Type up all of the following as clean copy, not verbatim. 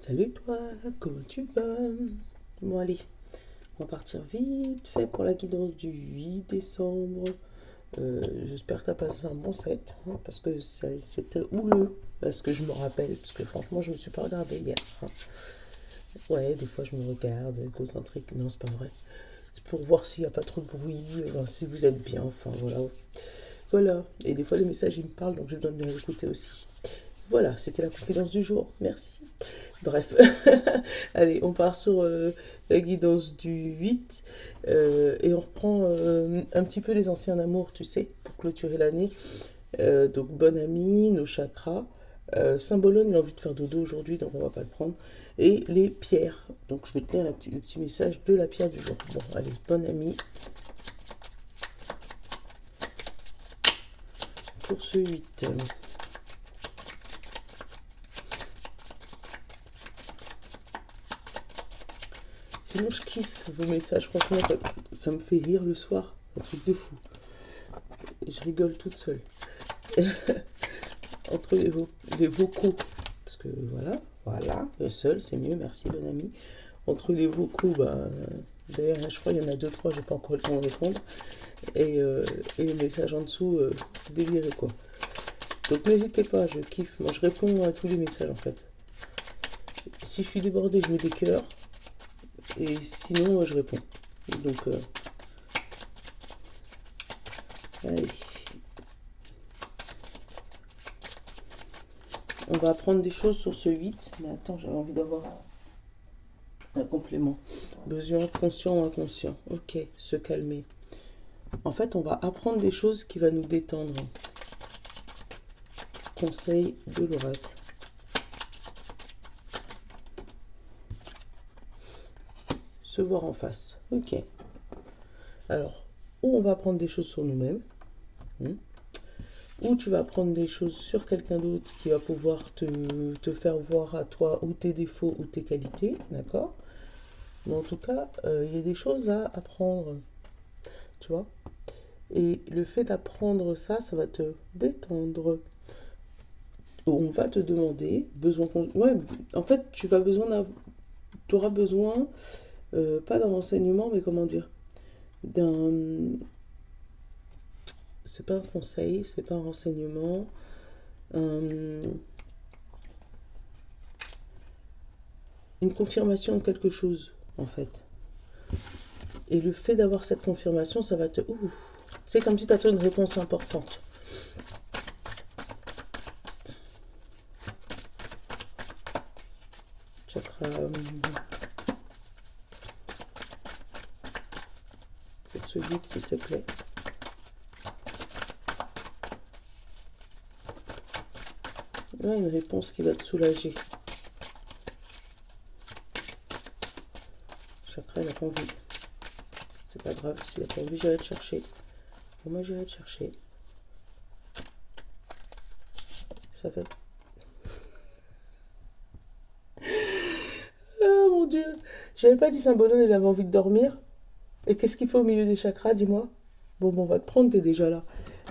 Salut toi, comment tu vas? Bon allez, on va partir vite fait pour la guidance du 8 décembre. J'espère que tu as passé un bon set, hein, parce que c'était houleux, parce que je me rappelle, parce que franchement je me suis pas regardée hier, hein. Ouais, des fois je me regarde, concentrique, non c'est pas vrai. C'est pour voir s'il n'y a pas trop de bruit, si vous êtes bien, enfin voilà. Voilà, et des fois les messages ils me parlent, donc j'ai besoin de les écouter aussi. Voilà, c'était la confidence du jour, merci. Bref, allez, on part sur la guidance du 8 et on reprend un petit peu les anciens amours, tu sais, pour clôturer l'année. Donc, bonne amie, nos chakras. Symbolone, il a envie de faire dodo aujourd'hui, donc on va pas le prendre. Et les pierres. Donc, je vais te lire le petit message de la pierre du jour. Bon, allez, bonne amie pour ce 8. Sinon, je kiffe vos messages. Franchement, ça me fait rire le soir. Un truc de fou. Et je rigole toute seule. Entre les vocaux. Parce que voilà. Seul, c'est mieux. Merci, bonne amie. Entre les vocaux, bah, d'ailleurs, je crois qu'il y en a deux, trois, j'ai pas encore le temps de répondre. Et les messages en dessous, déliré quoi. Donc n'hésitez pas, je kiffe. Moi, je réponds à tous les messages en fait. Si je suis débordée, je mets des cœurs. Et sinon, je réponds. Donc, allez. On va apprendre des choses sur ce 8. Mais attends, j'avais envie d'avoir un complément. Besoin conscient ou inconscient. Ok, se calmer. En fait, on va apprendre des choses qui vont nous détendre. Conseil de l'oracle. Se voir en face. Ok. Alors, ou on va apprendre des choses sur nous-mêmes, ou tu vas apprendre des choses sur quelqu'un d'autre qui va pouvoir te faire voir à toi ou tes défauts ou tes qualités, d'accord? Mais en tout cas, il y a des choses à apprendre, tu vois? Et le fait d'apprendre ça, ça va te détendre. On va te demander, ouais, en fait, tu auras besoin, pas d'un renseignement, mais comment dire, d'un, c'est pas un conseil, c'est pas un renseignement, un- une confirmation de quelque chose, en fait. Et le fait d'avoir cette confirmation, ça va te... c'est comme si tu as une réponse importante. Chakra... pour ce guide, s'il te plaît. Là, une réponse qui va te soulager. Chakra, il n'a pas envie. C'est pas grave, s'il n'a pas envie, j'irai te chercher. Pour moi, j'irai te chercher. Ça fait... Ah mon Dieu, j'avais pas dit Symbolone, il avait envie de dormir. Et qu'est-ce qu'il fait au milieu des chakras, dis-moi? Bon, on va te prendre, t'es déjà là.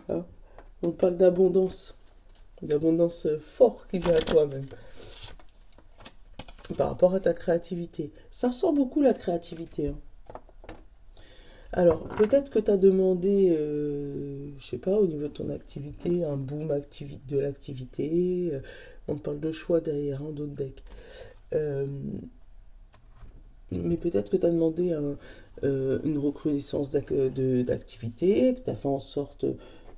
Hein. On parle d'abondance. D'abondance fort qui vient à toi même. Par rapport à ta créativité. Ça ressort beaucoup la créativité, hein. Alors, peut-être que tu as demandé, je sais pas, au niveau de ton activité, un boom de l'activité. On te parle de choix derrière un d'autres decks. Euh, mais peut-être que tu as demandé une recrudescence d'activité, que tu as fait en sorte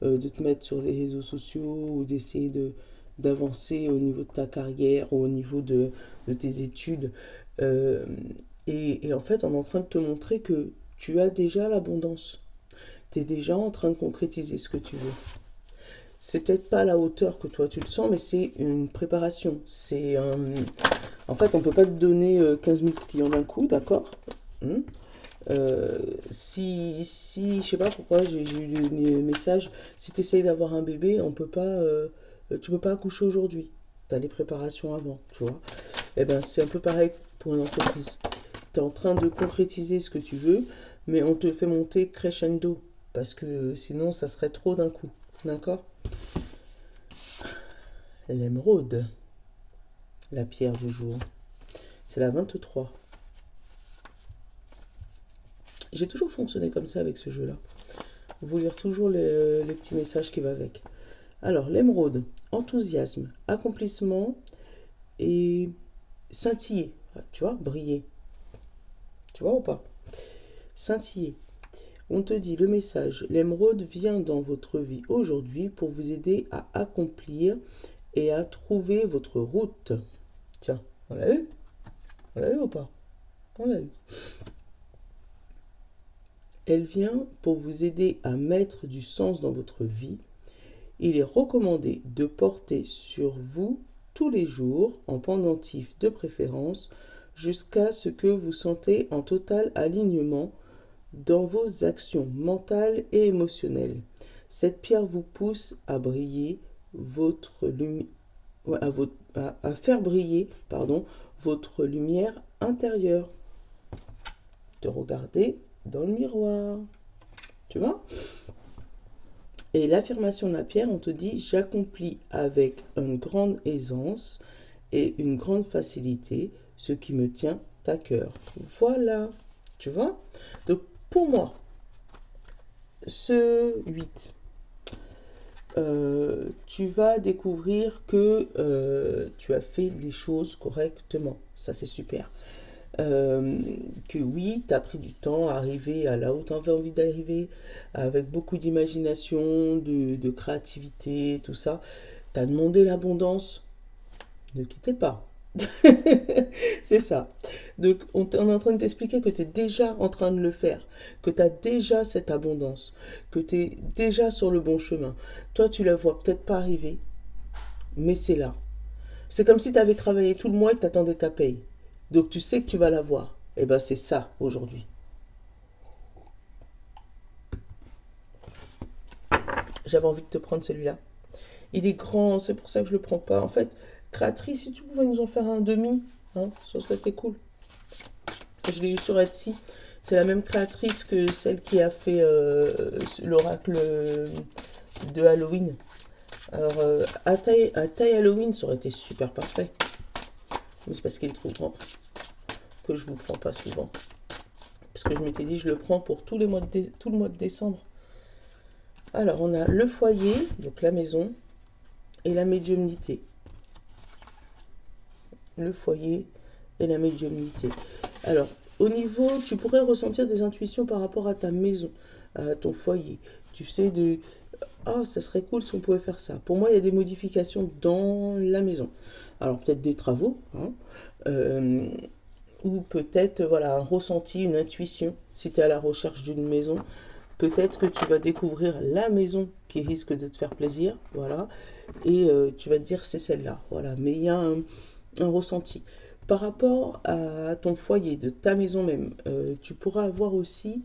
de te mettre sur les réseaux sociaux ou d'essayer d'avancer au niveau de ta carrière ou au niveau de tes études. Euh, et en fait, on est en train de te montrer que tu as déjà l'abondance. Tu es déjà en train de concrétiser ce que tu veux. C'est peut-être pas à la hauteur que toi tu le sens, mais c'est une préparation. En fait, on peut pas te donner 15 000 clients d'un coup, d'accord? Hum. Si, je sais pas pourquoi, j'ai eu le message, si tu essayes d'avoir un bébé, tu peux pas accoucher aujourd'hui. Tu as les préparations avant, tu vois. Eh ben, c'est un peu pareil pour une entreprise. Tu es en train de concrétiser ce que tu veux, mais on te fait monter crescendo, parce que sinon, ça serait trop d'un coup, d'accord? L'émeraude, la pierre du jour. C'est la 23. J'ai toujours fonctionné comme ça avec ce jeu-là. Vous lire toujours les petits messages qui vont avec. Alors, l'émeraude, enthousiasme, accomplissement et scintiller. Tu vois, briller. Tu vois ou pas? Scintiller. On te dit le message, l'émeraude vient dans votre vie aujourd'hui pour vous aider à accomplir et à trouver votre route. Tiens, on l'a eu? On l'a eu ou pas? On l'a eu. Elle vient pour vous aider à mettre du sens dans votre vie. Il est recommandé de porter sur vous tous les jours, en pendentif de préférence, jusqu'à ce que vous sentez en total alignement dans vos actions mentales et émotionnelles. Cette pierre vous pousse à briller à faire briller votre lumière intérieure. De regarder dans le miroir. Tu vois? Et l'affirmation de la pierre, on te dit, j'accomplis avec une grande aisance et une grande facilité ce qui me tient à cœur. Voilà. Tu vois? Donc, pour moi, ce 8, tu vas découvrir que tu as fait les choses correctement. Ça, c'est super. Que oui, tu as pris du temps à arriver à là où tu avais envie d'arriver, avec beaucoup d'imagination, de créativité, tout ça. Tu as demandé l'abondance. Ne quittez pas. C'est ça. Donc, on est en train de t'expliquer que tu es déjà en train de le faire, que tu as déjà cette abondance, que tu es déjà sur le bon chemin. Toi, tu la vois peut-être pas arriver, mais c'est là. C'est comme si tu avais travaillé tout le mois et que tu attendais ta paye. Donc, tu sais que tu vas l'avoir. Et bien, c'est ça aujourd'hui. J'avais envie de te prendre celui-là. Il est grand, c'est pour ça que je le prends pas. En fait, créatrice, si tu pouvais nous en faire un demi, hein, ça serait cool. Je l'ai eu sur Etsy. C'est la même créatrice que celle qui a fait l'oracle de Halloween. Alors, à taille Halloween, ça aurait été super parfait. Mais c'est parce qu'il est trop grand que je ne vous prends pas souvent. Parce que je m'étais dit, je le prends pour tout le mois de décembre. Alors, on a le foyer, donc la maison, et la médiumnité. Le foyer et la médiumnité. Alors, au niveau, tu pourrais ressentir des intuitions par rapport à ta maison, à ton foyer. Tu sais ça serait cool si on pouvait faire ça. Pour moi, il y a des modifications dans la maison. Alors, peut-être des travaux, hein, ou peut-être un ressenti, une intuition. Si tu es à la recherche d'une maison, peut-être que tu vas découvrir la maison qui risque de te faire plaisir, voilà, et tu vas te dire c'est celle-là, voilà. Mais il y a un ressenti. Par rapport à ton foyer, de ta maison même, tu pourras avoir aussi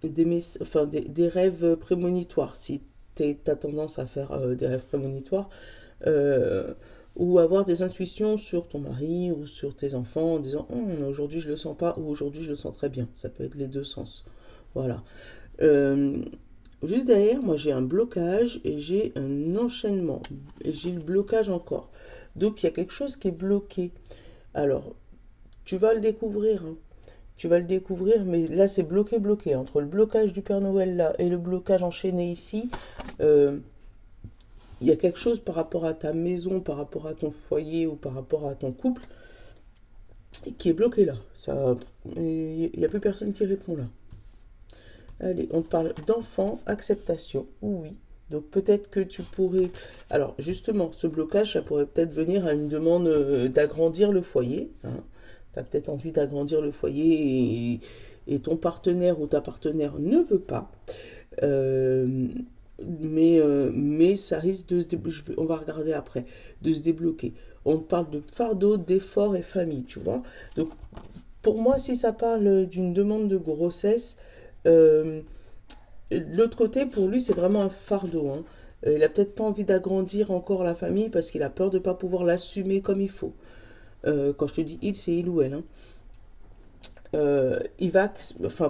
des rêves prémonitoires, si tu as tendance à faire des rêves prémonitoires, ou avoir des intuitions sur ton mari ou sur tes enfants en disant aujourd'hui je le sens pas ou aujourd'hui je le sens très bien. Ça peut être les deux sens. Voilà. Juste derrière, moi j'ai un blocage et j'ai un enchaînement. Et j'ai le blocage encore. Donc il y a quelque chose qui est bloqué. Alors, tu vas le découvrir. Hein. Tu vas le découvrir, mais là c'est bloqué. Entre le blocage du Père Noël là et le blocage enchaîné ici, il y a quelque chose par rapport à ta maison, par rapport à ton foyer ou par rapport à ton couple qui est bloqué là. Il n'y a plus personne qui répond là. Allez, on parle d'enfant, acceptation, oui. Donc peut-être que tu pourrais... Alors justement, ce blocage, ça pourrait peut-être venir à une demande d'agrandir le foyer. Hein. Tu as peut-être envie d'agrandir le foyer et ton partenaire ou ta partenaire ne veut pas. Mais ça risque de se débloquer. On va regarder après, de se débloquer. On parle de fardeau, d'effort et famille, tu vois. Donc pour moi, si ça parle d'une demande de grossesse... l'autre côté, pour lui, c'est vraiment un fardeau. Hein. Il n'a peut-être pas envie d'agrandir encore la famille parce qu'il a peur de ne pas pouvoir l'assumer comme il faut. Quand je te dis il, c'est il ou elle. Hein.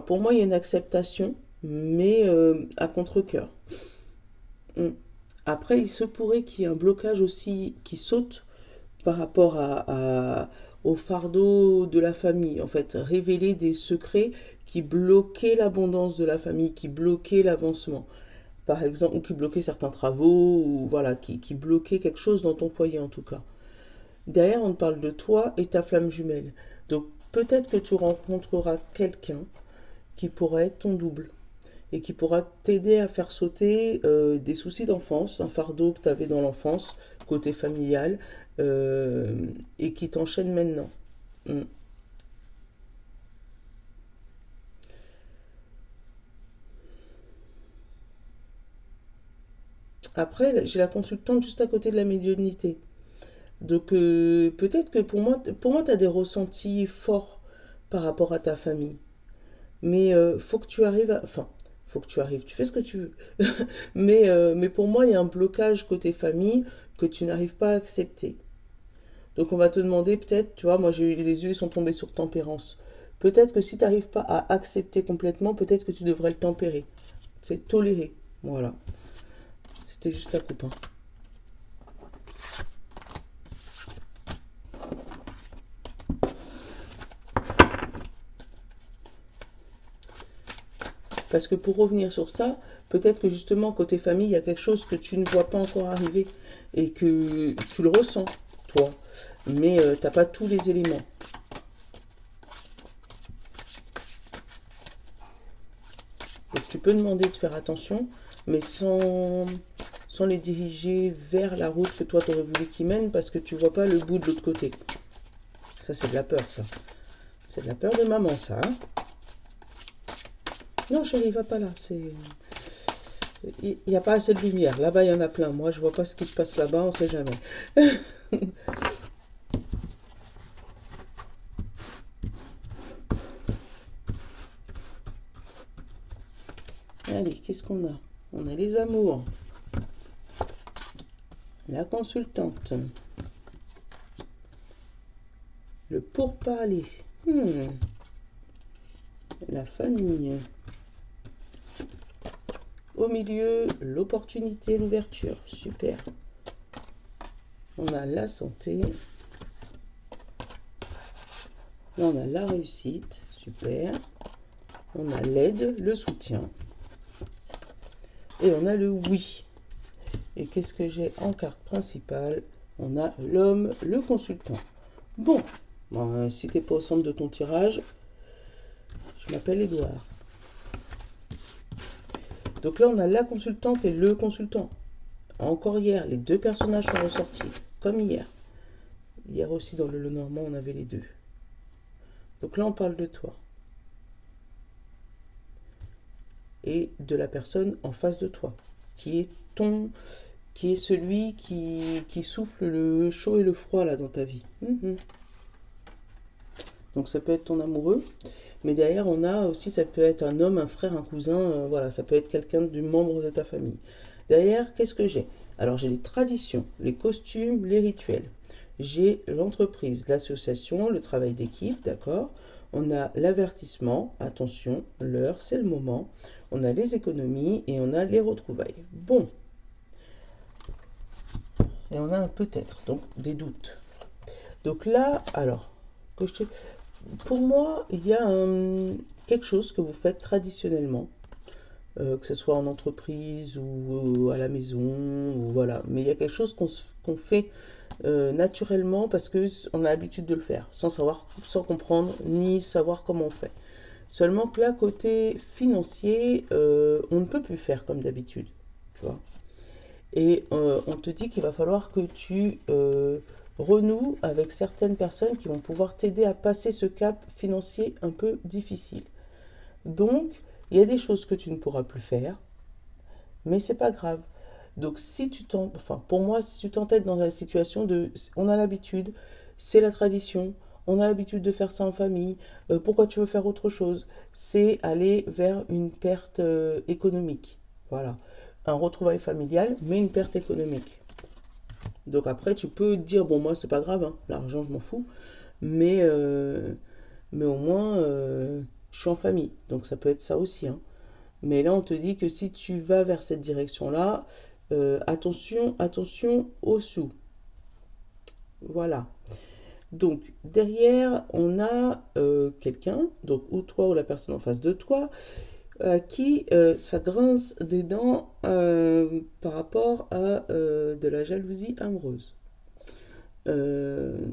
Pour moi, il y a une acceptation, mais à contre-cœur. Après, il se pourrait qu'il y ait un blocage aussi qui saute par rapport au fardeau de la famille. En fait, révéler des secrets qui bloquaient l'abondance de la famille, qui bloquaient l'avancement. Par exemple, ou qui bloquaient certains travaux, ou voilà, qui bloquaient quelque chose dans ton foyer en tout cas. Derrière, on te parle de toi et ta flamme jumelle. Donc peut-être que tu rencontreras quelqu'un qui pourrait être ton double et qui pourra t'aider à faire sauter des soucis d'enfance, un fardeau que tu avais dans l'enfance, côté familial, et qui t'enchaîne maintenant. Mm. Après, j'ai la consultante juste à côté de la médiumnité. Donc peut-être que pour moi, tu as des ressentis forts par rapport à ta famille. Mais faut que tu arrives à... Enfin, faut que tu arrives, tu fais ce que tu veux. Mais pour moi, il y a un blocage côté famille que tu n'arrives pas à accepter. Donc on va te demander peut-être, tu vois, moi j'ai eu les yeux, ils sont tombés sur tempérance. Peut-être que si tu n'arrives pas à accepter complètement, peut-être que tu devrais le tempérer. C'est tolérer. Voilà. C'était juste la coupe, hein. Parce que pour revenir sur ça, peut-être que justement, côté famille, il y a quelque chose que tu ne vois pas encore arriver et que tu le ressens, toi. Mais tu n'as pas tous les éléments. Donc tu peux demander de faire attention, mais sans les diriger vers la route que toi, tu aurais voulu qu'ils mènent parce que tu vois pas le bout de l'autre côté. Ça, c'est de la peur, ça. C'est de la peur de maman, ça. Hein. Non, chérie, va pas là. Il n'y a pas assez de lumière. Là-bas, il y en a plein. Moi, je vois pas ce qui se passe là-bas, on sait jamais. Allez, qu'est-ce qu'on a? On a les amours, la consultante, le pourparler, la famille. Au milieu, l'opportunité, l'ouverture. Super. On a la santé. Là, on a la réussite. Super. On a l'aide, le soutien. Et on a le oui. Et qu'est-ce que j'ai en carte principale? On a l'homme, le consultant. Bon, si tu n'es pas au centre de ton tirage, je m'appelle Edouard. Donc là, on a la consultante et le consultant. Encore hier, les deux personnages sont ressortis, comme hier. Hier aussi, dans le Lenormand, on avait les deux. Donc là, on parle de toi. Et de la personne en face de toi, qui est celui qui souffle le chaud et le froid là dans ta vie. Donc ça peut être ton amoureux, mais derrière on a aussi, ça peut être un homme, un frère, un cousin, voilà, ça peut être quelqu'un du membre de ta famille. Derrière, qu'est-ce que j'ai? Alors j'ai les traditions, les costumes, les rituels. J'ai l'entreprise, l'association, le travail d'équipe, d'accord? On a l'avertissement, attention, l'heure, c'est le moment. On a les économies et on a les retrouvailles. Bon. Et on a un peut-être, donc des doutes. Donc là, alors, pour moi, il y a quelque chose que vous faites traditionnellement, que ce soit en entreprise ou à la maison, ou voilà. Mais il y a quelque chose qu'on fait naturellement parce qu'on a l'habitude de le faire, sans comprendre, ni savoir comment on fait. Seulement que là, côté financier, on ne peut plus faire comme d'habitude, tu vois. Et on te dit qu'il va falloir que tu renoues avec certaines personnes qui vont pouvoir t'aider à passer ce cap financier un peu difficile. Donc, il y a des choses que tu ne pourras plus faire, mais c'est pas grave. Donc, pour moi, si tu t'entêtes dans la situation on a l'habitude, c'est la tradition, on a l'habitude de faire ça en famille, pourquoi tu veux faire autre chose? C'est aller vers une perte économique. Voilà. Un retrouvaille familial, mais une perte économique. Donc après, tu peux te dire, bon, moi, c'est pas grave, hein, l'argent, je m'en fous, mais, mais au moins, je suis en famille. Donc ça peut être ça aussi, hein. Mais là, on te dit que si tu vas vers cette direction-là, attention aux sous. Voilà. Donc, derrière, on a quelqu'un, donc ou toi ou la personne en face de toi, qui ça grince des dents par rapport à de la jalousie amoureuse. Euh,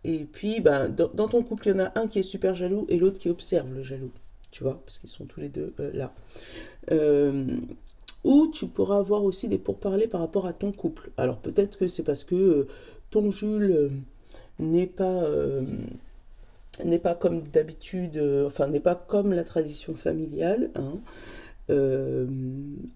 et puis, ben, dans ton couple, il y en a un qui est super jaloux et l'autre qui observe le jaloux. Tu vois, parce qu'ils sont tous les deux là. Euh, ou tu pourras avoir aussi des pourparlers par rapport à ton couple. Alors peut-être que c'est parce que ton Jules n'est pas n'est pas comme d'habitude, enfin n'est pas comme la tradition familiale, hein, euh,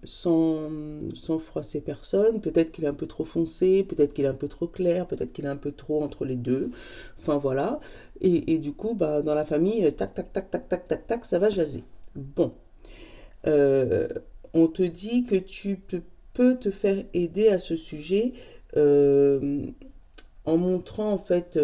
sans, sans froisser personne. Peut-être qu'il est un peu trop foncé, peut-être qu'il est un peu trop clair, peut-être qu'il est un peu trop entre les deux. Enfin voilà. Et du coup, bah, dans la famille, tac, tac, tac, tac, tac, tac, tac, ça va jaser. Bon. Euh, on te dit que peux te faire aider à ce sujet euh, en montrant en fait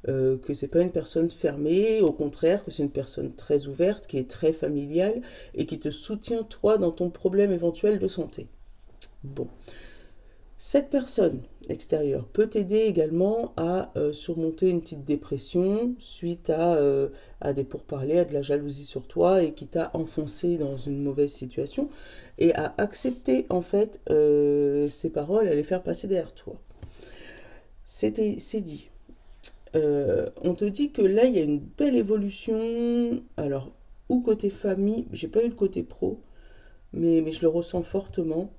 que c'est pas une personne fermée, au contraire que c'est une personne très ouverte, qui est très familiale et qui te soutient toi dans ton problème éventuel de santé. Bon, cette personne extérieure peut t'aider également à surmonter une petite dépression suite à des pourparlers, à de la jalousie sur toi et qui t'a enfoncé dans une mauvaise situation et à accepter en fait ces paroles, à les faire passer derrière toi. C'est dit. On te dit que là, il y a une belle évolution. Alors, ou côté famille, j'ai pas eu le côté pro, mais je le ressens fortement.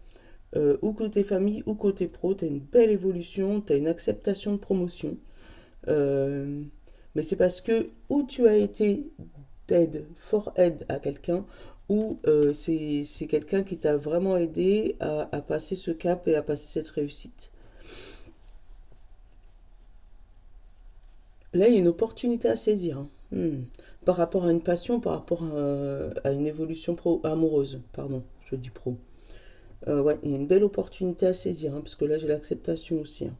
Ou côté famille ou côté pro, tu as une belle évolution, tu as une acceptation de promotion. Euh, mais c'est parce que ou tu as été d'aide, fort aide à quelqu'un, ou c'est quelqu'un qui t'a vraiment aidé à passer ce cap et à passer cette réussite. Là, il y a une opportunité à saisir, hein. Par rapport à une passion, par rapport à une évolution amoureuse, pardon, je dis pro. Ouais, il y a une belle opportunité à saisir, hein, parce que là, j'ai l'acceptation aussi, hein.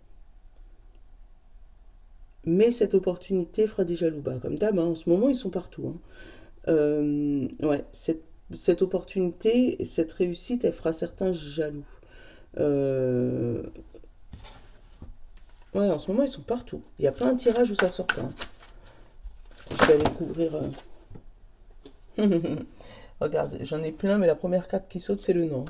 Mais cette opportunité fera des jaloux. Bah, comme d'hab, hein, en ce moment, ils sont partout, hein. Ouais, cette opportunité, cette réussite, elle fera certains jaloux. Euh, ouais, en ce moment, ils sont partout. Il n'y a pas un tirage où ça sort pas, hein. Je vais aller couvrir. Regarde, j'en ai plein, mais la première carte qui saute, c'est le nom.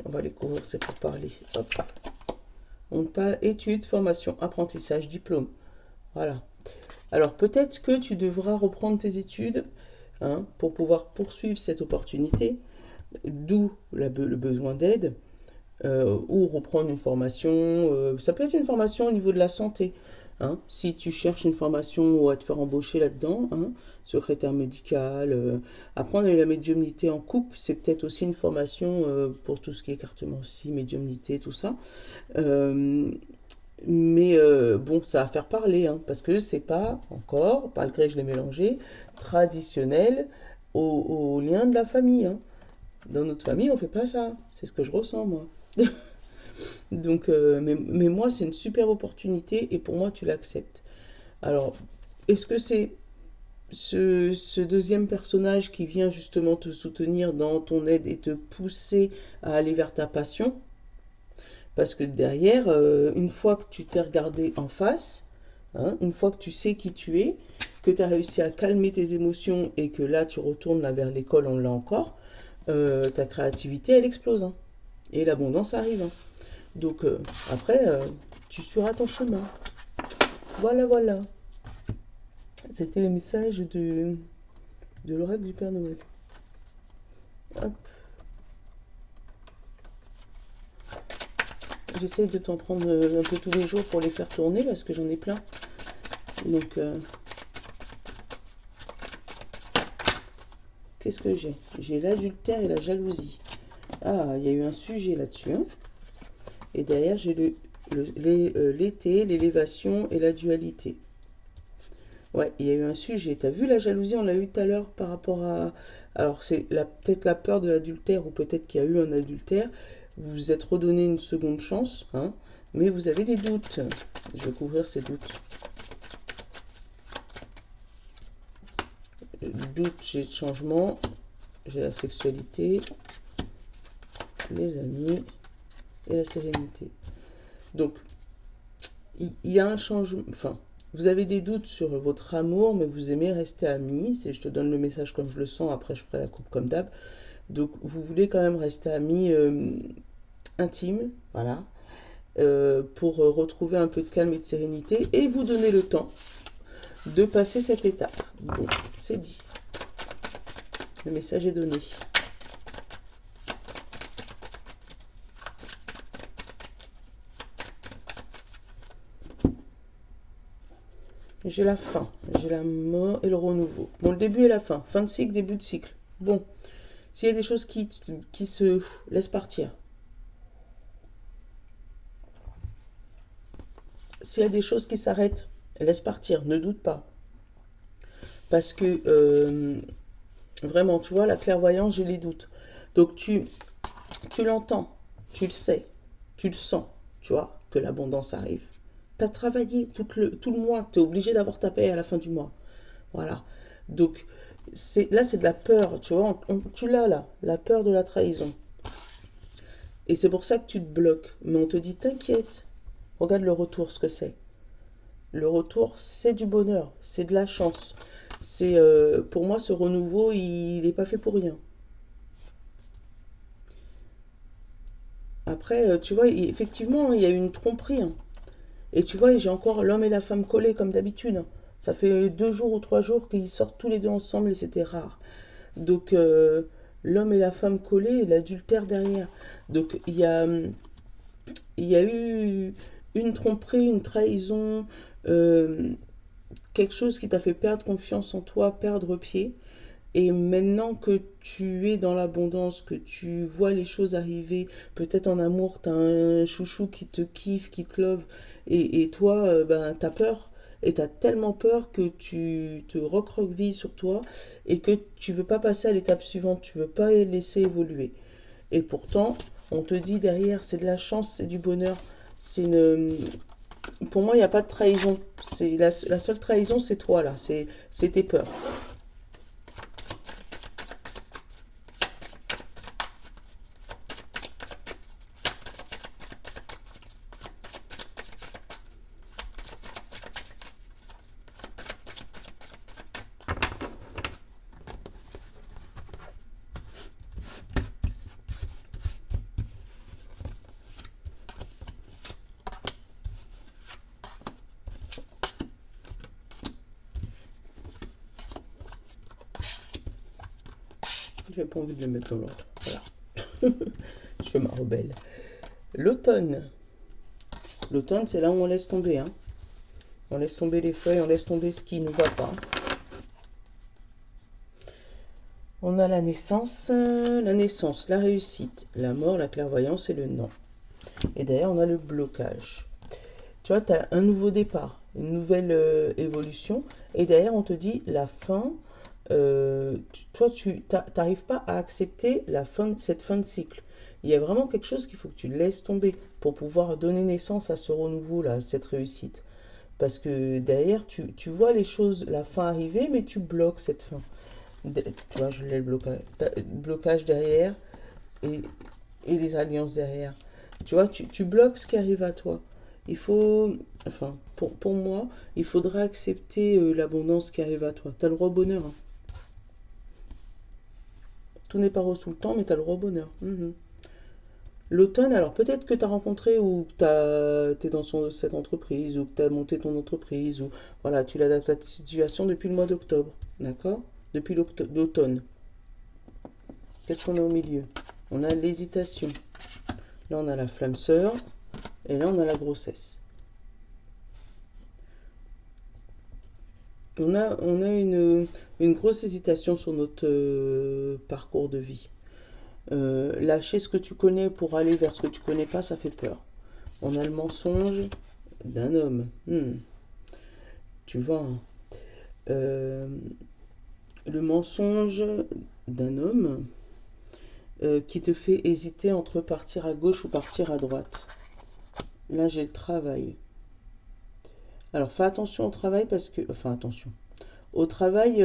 On va les couvrir, c'est pour parler. Hop. On parle études, formation, apprentissage, diplôme. Voilà. Alors peut-être que tu devras reprendre tes études, hein, pour pouvoir poursuivre cette opportunité, d'où le besoin d'aide, ou reprendre une formation. Ça peut être une formation au niveau de la santé, hein, si tu cherches une formation ou à te faire embaucher là-dedans, hein, secrétaire médical. Apprendre la médiumnité en couple, c'est peut-être aussi une formation pour tout ce qui est cartomancie, médiumnité, tout ça. Euh, mais bon, ça va faire parler, hein, parce que c'est pas encore, malgré que je l'ai mélangé, traditionnel au lien de la famille, hein. Dans notre famille, on fait pas ça. C'est ce que je ressens, moi. Donc, mais moi, c'est une super opportunité et pour moi, tu l'acceptes. Alors, est-ce que c'est ce deuxième personnage qui vient justement te soutenir dans ton aide et te pousser à aller vers ta passion? Parce que derrière, une fois que tu t'es regardé en face, hein, une fois que tu sais qui tu es, que tu as réussi à calmer tes émotions et que là tu retournes là vers l'école, on l'a encore, ta créativité elle explose, hein. Et l'abondance arrive, hein. Donc après, tu suivras ton chemin. Voilà, voilà. C'était le message de l'oracle du Père Noël. Hop. J'essaye de t'en prendre un peu tous les jours pour les faire tourner parce que j'en ai plein. Donc, qu'est-ce que j'ai? J'ai l'adultère et la jalousie. Ah, il y a eu un sujet là-dessus, hein. Et derrière, j'ai l'été, l'élévation et la dualité. Ouais, il y a eu un sujet. T'as vu la jalousie, on l'a eu tout à l'heure par rapport à... Alors, c'est peut-être la peur de l'adultère ou peut-être qu'il y a eu un adultère. Vous vous êtes redonné une seconde chance, hein, mais vous avez des doutes. Je vais couvrir ces doutes. Doute, j'ai le changement. j'ai la sexualité, les amis et la sérénité. Donc, il y a un changement. Enfin, vous avez des doutes sur votre amour, mais vous aimez rester amis. Si je te donne le message comme je le sens, après je ferai la coupe comme d'hab. Donc, vous voulez quand même rester amis intimes, voilà, pour retrouver un peu de calme et de sérénité et vous donner le temps de passer cette étape. Bon, c'est dit. Le message est donné. J'ai la fin, j'ai la mort et le renouveau. Bon, le début et la fin. Fin de cycle, début de cycle. Bon, s'il y a des choses qui se laissent partir. S'il y a des choses qui s'arrêtent, laisse partir, ne doute pas. Parce que, vraiment, tu vois, la clairvoyance, j'ai les doutes. Donc, tu l'entends, tu le sais, tu le sens, tu vois, que l'abondance arrive. Tu as travaillé tout le mois, tu es obligé d'avoir ta paie à la fin du mois. Voilà. Donc, là, c'est de la peur, tu vois, tu l'as là, la peur de la trahison. Et c'est pour ça que tu te bloques. Mais on te dit, t'inquiète, regarde le retour, ce que c'est. Le retour, c'est du bonheur, c'est de la chance. Pour moi, ce renouveau, il n'est pas fait pour rien. Après, tu vois, effectivement, il y a eu une tromperie, hein. Et tu vois, j'ai encore l'homme et la femme collés comme d'habitude, hein. Ça fait 2 jours ou 3 jours qu'ils sortent tous les deux ensemble et c'était rare. Donc, l'homme et la femme collés et l'adultère derrière. Donc, il y a eu une tromperie, une trahison, euh, quelque chose qui t'a fait perdre confiance en toi, perdre pied. Et maintenant que tu es dans l'abondance, que tu vois les choses arriver, peut-être en amour, tu as un chouchou qui te kiffe, qui te love, et toi, ben, tu as peur. Et tu as tellement peur que tu te recroquevilles sur toi et que tu veux pas passer à l'étape suivante, tu veux pas laisser évoluer. Et pourtant, on te dit derrière, c'est de la chance, c'est du bonheur. C'est une... Pour moi, il n'y a pas de trahison. C'est la seule trahison, c'est toi là, c'est tes peurs. J'ai pas envie de le mettre dans l'ordre. Voilà. Je fais ma rebelle. L'automne. L'automne, c'est là où on laisse tomber, hein. On laisse tomber les feuilles, on laisse tomber ce qui ne va pas. On a la naissance, la réussite, la mort, la clairvoyance et le non. Et d'ailleurs, on a le blocage. Tu vois, tu as un nouveau départ, une nouvelle évolution. Et derrière, on te dit la fin. Toi, tu n'arrives pas à accepter cette fin de cycle. Il y a vraiment quelque chose qu'il faut que tu laisses tomber pour pouvoir donner naissance à ce renouveau-là, à cette réussite. Parce que derrière, tu vois les choses, la fin arriver, mais tu bloques cette fin. Tu vois, je l'ai le blocage. Blocage derrière et, et les alliances derrière. Tu vois, tu bloques ce qui arrive à toi. Il faut, enfin, pour moi, il faudra accepter l'abondance qui arrive à toi. Tu as le droit au bonheur, hein. Tout n'est pas rose tout le temps, mais tu as le droit au bonheur. L'automne, alors peut-être que tu as rencontré ou que tu es dans cette entreprise ou que tu as monté ton entreprise ou voilà, tu l'adaptes à ta situation depuis le mois d'octobre. D'accord? Depuis l'automne. Qu'est-ce qu'on a au milieu? On a l'hésitation. Là, on a la flamme sœur. Et là, on a la grossesse. On a une grosse hésitation sur notre parcours de vie. Lâcher ce que tu connais pour aller vers ce que tu connais pas, ça fait peur. On a le mensonge d'un homme. Tu vois, hein. Le mensonge d'un homme qui te fait hésiter entre partir à gauche ou partir à droite. Là, j'ai le travail. Alors, fais attention au travail parce que... Enfin, attention. Au travail,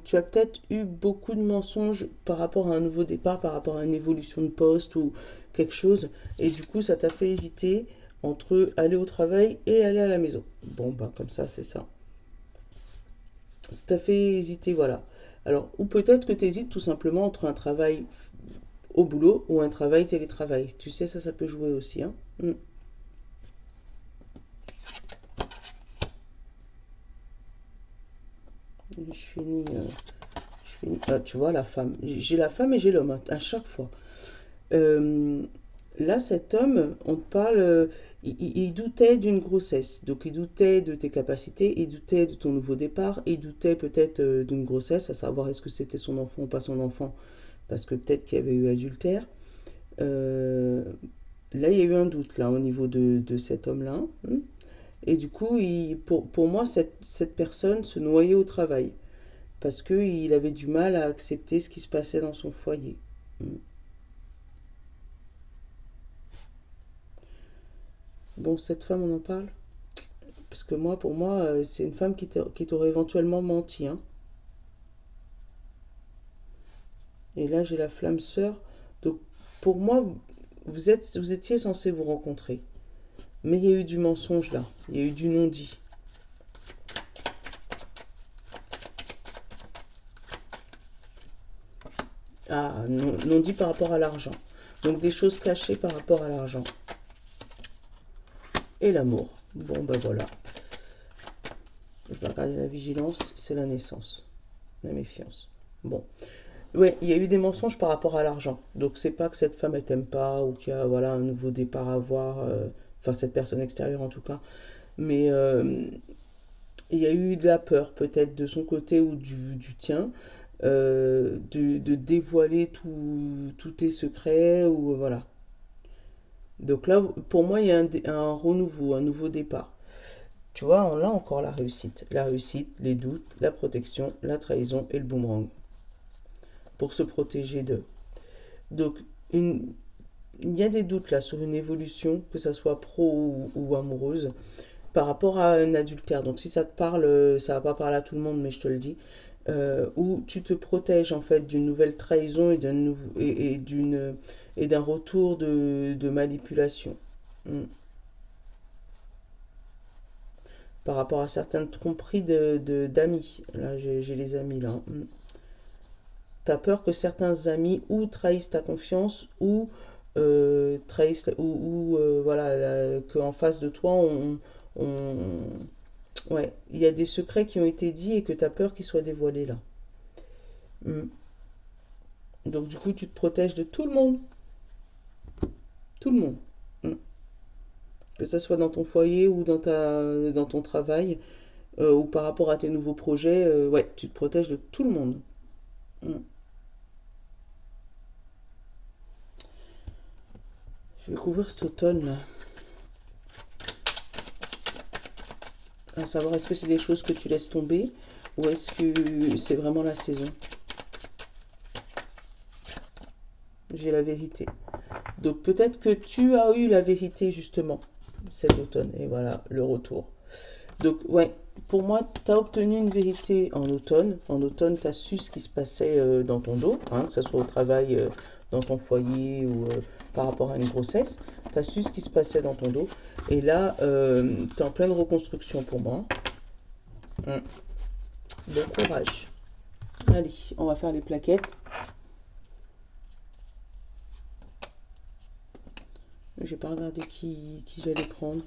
tu as peut-être eu beaucoup de mensonges par rapport à un nouveau départ, par rapport à une évolution de poste ou quelque chose, et du coup, ça t'a fait hésiter entre aller au travail et aller à la maison. Bon, bah comme ça, c'est ça. Ça t'a fait hésiter, voilà. Alors, ou peut-être que tu hésites tout simplement entre un travail au boulot ou un travail télétravail. Tu sais, ça peut jouer aussi, hein. Je finis, ah, tu vois, la femme. J'ai la femme et j'ai l'homme, hein, à chaque fois. Euh, Là, cet homme, on te parle, il doutait d'une grossesse. Donc, il doutait de tes capacités, il doutait de ton nouveau départ, il doutait peut-être d'une grossesse, à savoir est-ce que c'était son enfant ou pas son enfant, parce que peut-être qu'il y avait eu adultère. Euh, Là, il y a eu un doute, là, au niveau de cet homme-là, hein. Et du coup, pour moi, cette personne se noyait au travail, parce qu'il avait du mal à accepter ce qui se passait dans son foyer. Hmm. Bon, cette femme, on en parle. Parce que moi, pour moi, c'est une femme qui t'aurait éventuellement menti, hein. Et là, j'ai la flamme sœur. Donc, pour moi, vous étiez censés vous rencontrer. Mais il y a eu du mensonge là. Il y a eu du non-dit. Ah, non-dit par rapport à l'argent. Donc, des choses cachées par rapport à l'argent. Et l'amour. Bon, ben voilà. Je vais regarder la vigilance. C'est la naissance. La méfiance. Bon. Ouais, il y a eu des mensonges par rapport à l'argent. Donc c'est pas que cette femme elle t'aime pas ou qu'il y a voilà un nouveau départ à avoir, enfin cette personne extérieure en tout cas. Mais il y a eu de la peur peut-être de son côté ou du tien, de dévoiler tous tes secrets ou voilà. Donc là pour moi il y a un renouveau, un nouveau départ. Tu vois, on a encore la réussite. La réussite, les doutes, la protection, la trahison et le boomerang. Pour se protéger d'eux. Donc, une, il y a des doutes là sur une évolution, que ça soit pro ou amoureuse, par rapport à un adultère. Donc si ça te parle, ça va pas parler à tout le monde, mais je te le dis, où tu te protèges en fait d'une nouvelle trahison et d'un retour de manipulation. Mm. Par rapport à certaines tromperies d'amis. Là, j'ai les amis là. Mm. T'as peur que certains amis ou trahissent ta confiance ou trahissent voilà qu'en face de toi on ouais il y a des secrets qui ont été dits et que t'as peur qu'ils soient dévoilés là. Mm. Donc du coup tu te protèges de tout le monde. Mm. Que ça soit dans ton foyer ou dans ton travail ou par rapport à tes nouveaux projets, ouais tu te protèges de tout le monde. Mm. Je vais couvrir cet automne là. À savoir, est-ce que c'est des choses que tu laisses tomber ou est-ce que c'est vraiment la saison? J'ai la vérité. Donc peut-être que tu as eu la vérité justement cet automne. Et voilà, le retour. Donc ouais, pour moi, tu as obtenu une vérité en automne. En automne, tu as su ce qui se passait dans ton dos, hein, que ce soit au travail, dans ton foyer ou par rapport à une grossesse. Tu as su ce qui se passait dans ton dos. Et là, tu es en pleine reconstruction pour moi. Mm. Bon courage. Allez, on va faire les plaquettes. J'ai pas regardé qui j'allais prendre.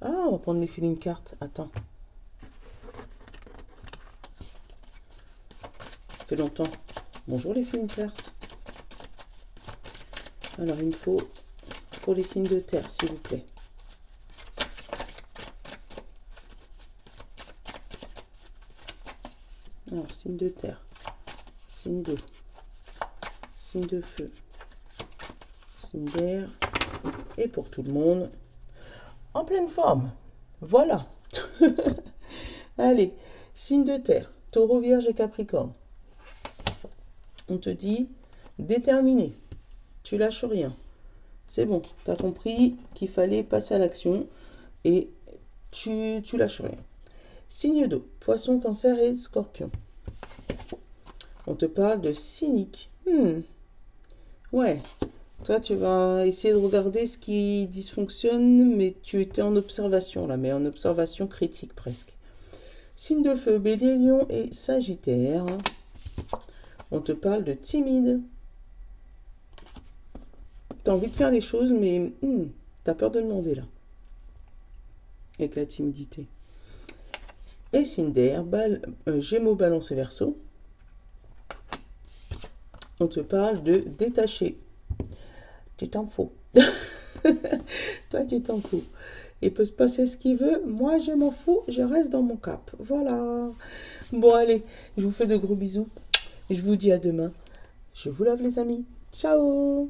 Ah, on va prendre les feeling cartes. Attends. Ça fait longtemps. Bonjour les feeling cartes. Alors, il me faut pour les signes de terre, s'il vous plaît. Alors, signe de terre, signe d'eau, signe de feu, signe d'air. Et pour tout le monde, en pleine forme. Voilà. Allez, signe de terre, taureau, vierge et capricorne. On te dit déterminé, tu lâches rien. C'est bon, tu as compris qu'il fallait passer à l'action et tu lâches rien. Signe d'eau, poisson, cancer et scorpion. On te parle de cynique. Ouais. Toi, tu vas essayer de regarder ce qui dysfonctionne, mais tu étais en observation là, mais en observation critique presque. Signe de feu, bélier, lion et sagittaire. On te parle de timide. T'as envie de faire les choses, mais t'as peur de demander là. Avec la timidité. Et signe d'air, gémeaux, balance et verseau. On te parle de détacher. Tu t'en fous. Toi, tu t'en fous. Il peut se passer ce qu'il veut. Moi, je m'en fous. Je reste dans mon cap. Voilà. Bon, allez. Je vous fais de gros bisous. Je vous dis à demain. Je vous lave les amis. Ciao.